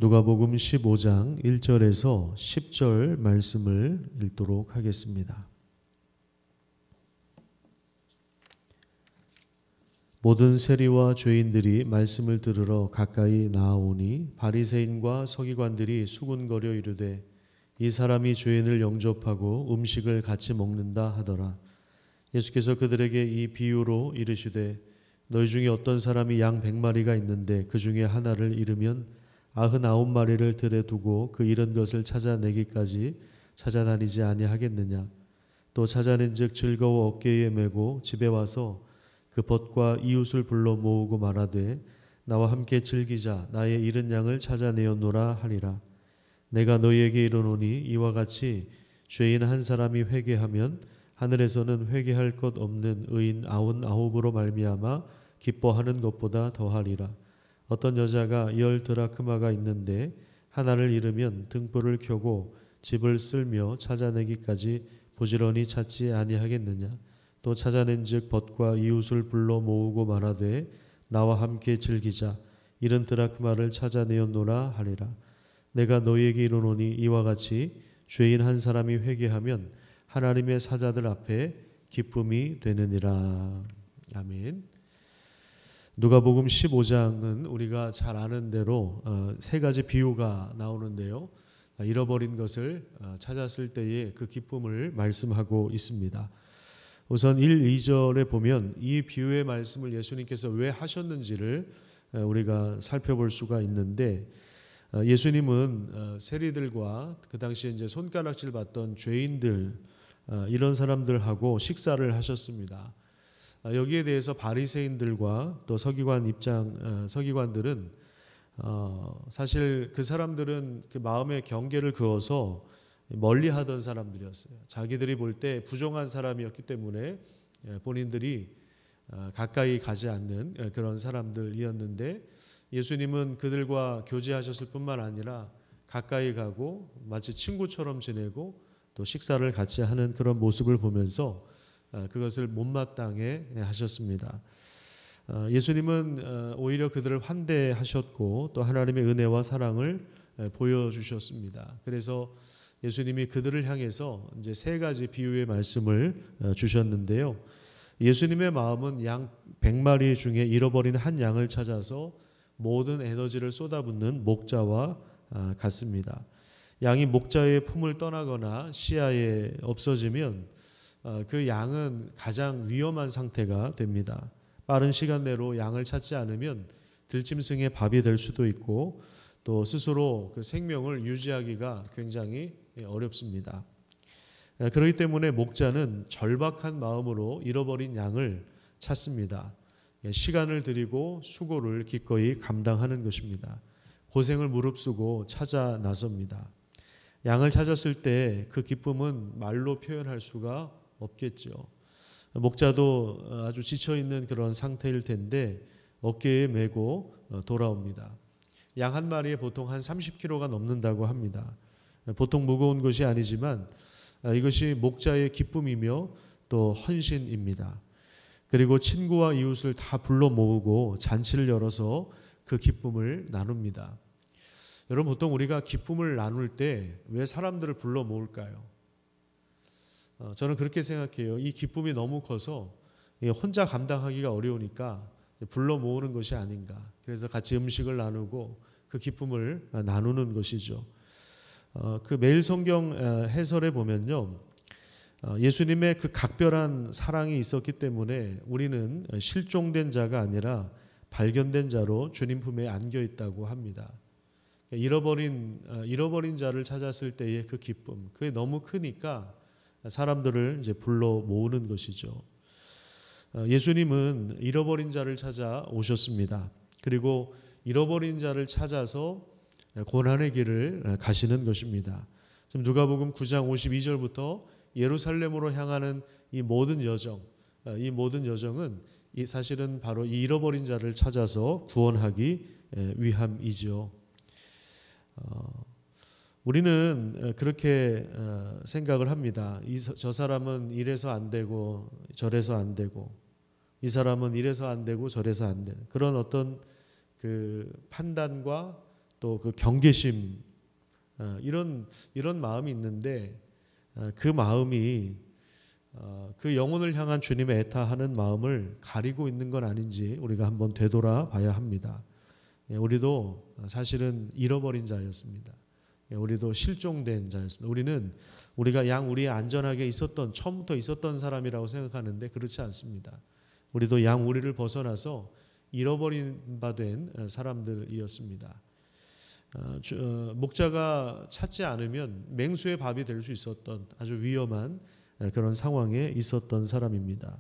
누가복음 15장 1절에서 10절 말씀을 읽도록 하겠습니다. 모든 세리와 죄인들이 말씀을 들으러 가까이 나아오니 바리새인과 서기관들이 수군거려 이르되 이 사람이 죄인을 영접하고 음식을 같이 먹는다 하더라. 예수께서 그들에게 이 비유로 이르시되 너희 중에 어떤 사람이 양 100마리가 있는데 그 중에 하나를 잃으면 99마리를 들에 두고 그 잃은 것을 찾아내기까지 찾아다니지 아니하겠느냐. 또 찾아낸즉 즐거워 어깨에 메고 집에 와서 그 벗과 이웃을 불러 모으고 말하되 나와 함께 즐기자. 나의 잃은 양을 찾아내었노라 하리라. 내가 너희에게 이르노니 이와 같이 죄인 한 사람이 회개하면 하늘에서는 회개할 것 없는 의인 99으로 말미암아 기뻐하는 것보다 더하리라. 어떤 여자가 10드라크마가 있는데 하나를 잃으면 등불을 켜고 집을 쓸며 찾아내기까지 부지런히 찾지 아니하겠느냐. 또 찾아낸즉 벗과 이웃을 불러 모으고 말하되 나와 함께 즐기자. 70드라크마를 찾아내었노라 하리라. 내가 너희에게 이르노니 이와 같이 죄인 한 사람이 회개하면 하나님의 사자들 앞에 기쁨이 되느니라. 아멘. 누가복음 15장은 우리가 잘 아는 대로 세 가지 비유가 나오는데요. 잃어버린 것을 찾았을 때의 그 기쁨을 말씀하고 있습니다. 우선 1, 2절에 보면 이 비유의 말씀을 예수님께서 왜 하셨는지를 우리가 살펴볼 수가 있는데, 예수님은 세리들과 그 당시에 이제 손가락질 받던 죄인들, 이런 사람들하고 식사를 하셨습니다. 여기에 대해서 바리새인들과 또 서기관들은 사실 그 사람들은 그 마음의 경계를 그어서 멀리하던 사람들이었어요. 자기들이 볼 때 부정한 사람이었기 때문에 본인들이 가까이 가지 않는 그런 사람들이었는데, 예수님은 그들과 교제하셨을 뿐만 아니라 가까이 가고 마치 친구처럼 지내고 또 식사를 같이 하는 그런 모습을 보면서 그것을 못마땅해 하셨습니다. 예수님은 오히려 그들을 환대하셨고 또 하나님의 은혜와 사랑을 보여주셨습니다. 그래서 예수님이 그들을 향해서 이제 세 가지 비유의 말씀을 주셨는데요. 예수님의 마음은 양 100마리 중에 잃어버린 한 양을 찾아서 모든 에너지를 쏟아붓는 목자와 같습니다. 양이 목자의 품을 떠나거나 시야에 없어지면 그 양은 가장 위험한 상태가 됩니다. 빠른 시간 내로 양을 찾지 않으면 들짐승의 밥이 될 수도 있고 또 스스로 그 생명을 유지하기가 굉장히 어렵습니다. 그렇기 때문에 목자는 절박한 마음으로 잃어버린 양을 찾습니다. 시간을 들이고 수고를 기꺼이 감당하는 것입니다. 고생을 무릅쓰고 찾아 나섭니다. 양을 찾았을 때 그 기쁨은 말로 표현할 수가 없겠죠. 목자도 아주 지쳐있는 그런 상태일 텐데 어깨에 메고 돌아옵니다. 양 한 마리에 보통 한 30kg가 넘는다고 합니다. 보통 무거운 것이 아니지만 이것이 목자의 기쁨이며 또 헌신입니다. 그리고 친구와 이웃을 다 불러 모으고 잔치를 열어서 그 기쁨을 나눕니다. 여러분, 보통 우리가 기쁨을 나눌 때 왜 사람들을 불러 모을까요? 저는 그렇게 생각해요. 이 기쁨이 너무 커서 혼자 감당하기가 어려우니까 불러 모으는 것이 아닌가. 그래서 같이 음식을 나누고 그 기쁨을 나누는 것이죠. 그 매일 성경 해설에 보면요, 예수님의 그 각별한 사랑이 있었기 때문에 우리는 실종된 자가 아니라 발견된 자로 주님 품에 안겨 있다고 합니다. 잃어버린 자를 찾았을 때의 그 기쁨, 그게 너무 크니까 사람들을 이제 불러 모으는 것이죠. 예수님은 잃어버린 자를 찾아 오셨습니다. 그리고 잃어버린 자를 찾아서 고난의 길을 가시는 것입니다. 지금 누가복음 9장 52절부터 예루살렘으로 향하는 이 모든 여정은 사실은 바로 이 잃어버린 자를 찾아서 구원하기 위함이죠. 우리는 그렇게 생각을 합니다. 저 사람은 이래서 안 되고 저래서 안 되고, 이 사람은 이래서 안 되고 저래서 안 되는 그런 어떤 그 판단과 또 그 경계심 이런 마음이 있는데 그 마음이 그 영혼을 향한 주님의 애타하는 마음을 가리고 있는 건 아닌지 우리가 한번 되돌아봐야 합니다. 우리도 사실은 잃어버린 자였습니다. 우리도 실종된 자였습니다. 우리가 양우리에 안전하게 처음부터 있었던 사람이라고 생각하는데 그렇지 않습니다. 우리도 양우리를 벗어나서 잃어버린 바 된 사람들이었습니다. 목자가 찾지 않으면 맹수의 밥이 될 수 있었던 아주 위험한 그런 상황에 있었던 사람입니다.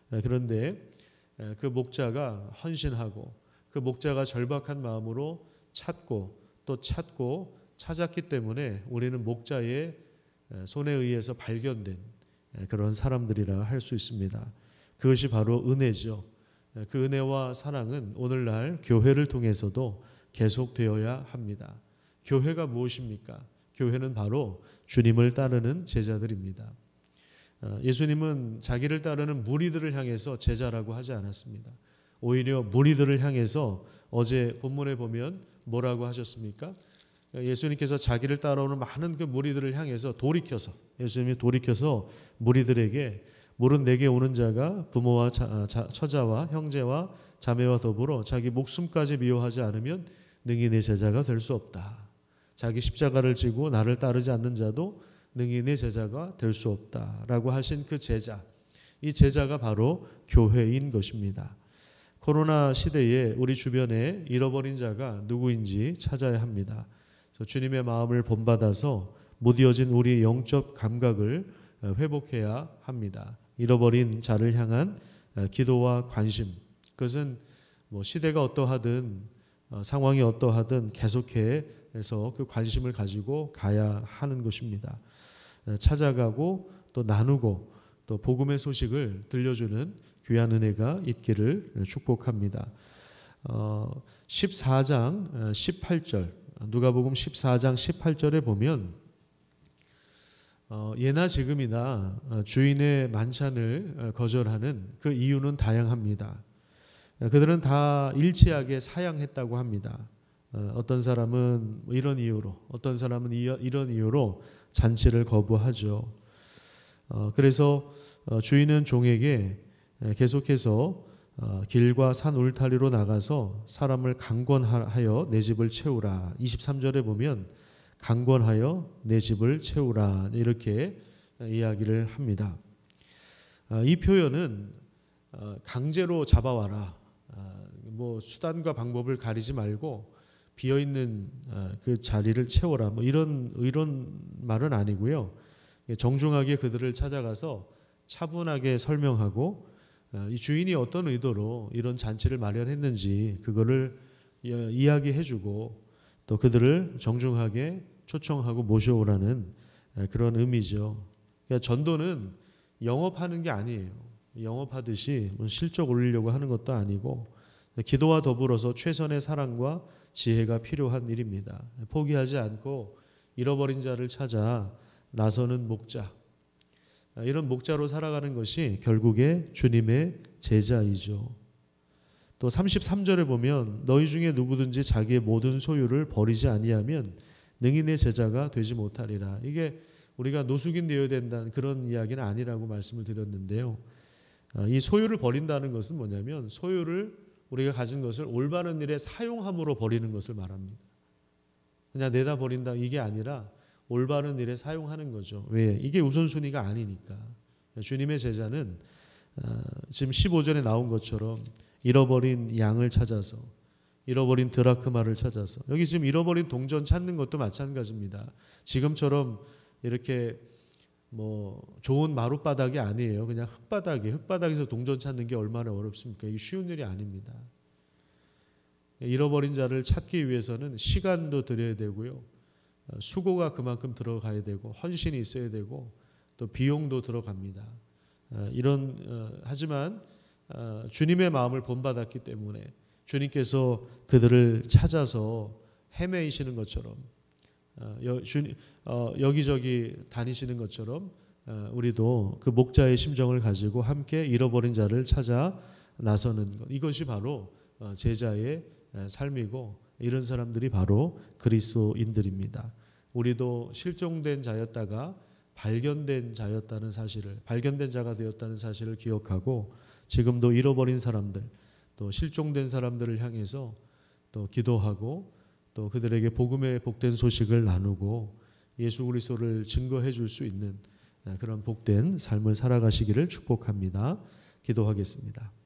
그런데 그 목자가 헌신하고 그 목자가 절박한 마음으로 찾고 또 찾고 찾았기 때문에 우리는 목자의 손에 의해서 발견된 그런 사람들이라 할 수 있습니다. 그것이 바로 은혜죠. 그 은혜와 사랑은 오늘날 교회를 통해서도 계속되어야 합니다. 교회가 무엇입니까? 교회는 바로 주님을 따르는 제자들입니다. 예수님은 자기를 따르는 무리들을 향해서 제자라고 하지 않았습니다. 오히려 무리들을 향해서 어제 본문에 보면 뭐라고 하셨습니까? 예수님께서 자기를 따라오는 많은 그 무리들을 향해서 예수님이 돌이켜서 무리들에게 물은 내게 오는 자가 부모와 처자와 형제와 자매와 더불어 자기 목숨까지 미워하지 않으면 능히 내 제자가 될 수 없다. 자기 십자가를 지고 나를 따르지 않는 자도 능히 내 제자가 될 수 없다라고 하신 그 제자, 이 제자가 바로 교회인 것입니다. 코로나 시대에 우리 주변에 잃어버린 자가 누구인지 찾아야 합니다. 그래서 주님의 마음을 본받아서 무뎌진 우리의 영적 감각을 회복해야 합니다. 잃어버린 자를 향한 기도와 관심, 그것은 시대가 어떠하든 상황이 어떠하든 계속해서 그 관심을 가지고 가야 하는 것입니다. 찾아가고 또 나누고 또 복음의 소식을 들려주는 귀한 은혜가 있기를 축복합니다. 14장 18절 누가복음 14장 18절에 보면 예나 지금이나 주인의 만찬을 거절하는 그 이유는 다양합니다. 그들은 다 일치하게 사양했다고 합니다. 어떤 사람은 이런 이유로, 어떤 사람은 이런 이유로 잔치를 거부하죠. 그래서 주인은 종에게 계속해서 길과 산 울타리로 나가서 사람을 강권하여 내 집을 채우라. 23절에 보면 강권하여 내 집을 채우라 이렇게 이야기를 합니다. 이 표현은 강제로 잡아와라, 수단과 방법을 가리지 말고 비어있는 그 자리를 채워라 이런 말은 아니고요. 정중하게 그들을 찾아가서 차분하게 설명하고 이 주인이 어떤 의도로 이런 잔치를 마련했는지 그거를 이야기해주고 또 그들을 정중하게 초청하고 모셔오라는 그런 의미죠. 그러니까 전도는 영업하는 게 아니에요. 영업하듯이 실적 올리려고 하는 것도 아니고 기도와 더불어서 최선의 사랑과 지혜가 필요한 일입니다. 포기하지 않고 잃어버린 자를 찾아 나서는 목자, 이런 목자로 살아가는 것이 결국에 주님의 제자이죠. 또 33절에 보면 너희 중에 누구든지 자기의 모든 소유를 버리지 아니하면 능히 내 제자가 되지 못하리라. 이게 우리가 노숙인 되어야 된다는 그런 이야기는 아니라고 말씀을 드렸는데요. 이 소유를 버린다는 것은 뭐냐면 소유를 우리가 가진 것을 올바른 일에 사용함으로 버리는 것을 말합니다. 그냥 내다 버린다 이게 아니라 올바른 일에 사용하는 거죠. 왜? 이게 우선순위가 아니니까. 주님의 제자는 지금 15절에 나온 것처럼 잃어버린 양을 찾아서, 잃어버린 드라크마를 찾아서, 여기 지금 잃어버린 동전 찾는 것도 마찬가지입니다. 지금처럼 이렇게 좋은 마룻바닥이 아니에요. 그냥 흙바닥에서 동전 찾는 게 얼마나 어렵습니까? 이게 쉬운 일이 아닙니다. 잃어버린 자를 찾기 위해서는 시간도 들여야 되고요. 수고가 그만큼 들어가야 되고 헌신이 있어야 되고 또 비용도 들어갑니다. 하지만 주님의 마음을 본받았기 때문에 주님께서 그들을 찾아서 헤매이시는 것처럼 여기저기 다니시는 것처럼 우리도 그 목자의 심정을 가지고 함께 잃어버린 자를 찾아 나서는 것, 이것이 바로 제자의 삶이고 이런 사람들이 바로 그리스도인들입니다. 우리도 실종된 자였다가 발견된 자였다는 사실을, 발견된 자가 되었다는 사실을 기억하고 지금도 잃어버린 사람들, 또 실종된 사람들을 향해서 또 기도하고 또 그들에게 복음의 복된 소식을 나누고 예수 그리스도를 증거해 줄 수 있는 그런 복된 삶을 살아가시기를 축복합니다. 기도하겠습니다.